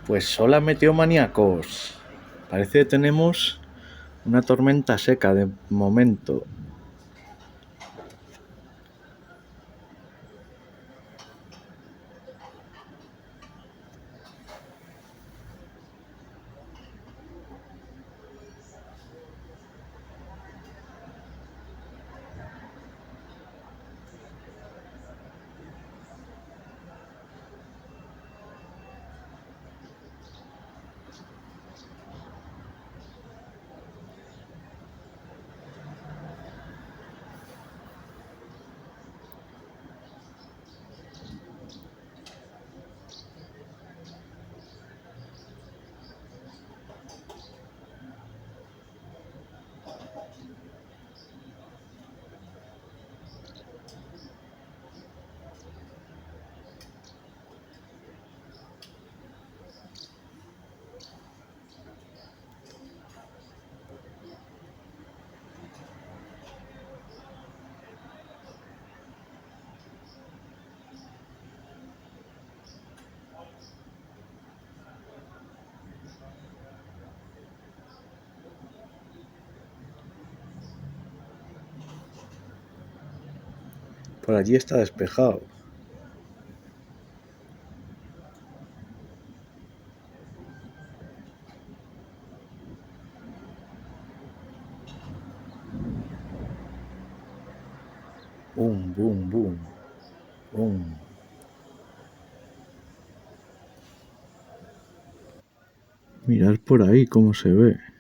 Pues hola meteomaníacos. Parece que tenemos una tormenta seca de momento. Por allí está despejado. Boom, boom, boom. Boom. Mirad por ahí cómo se ve.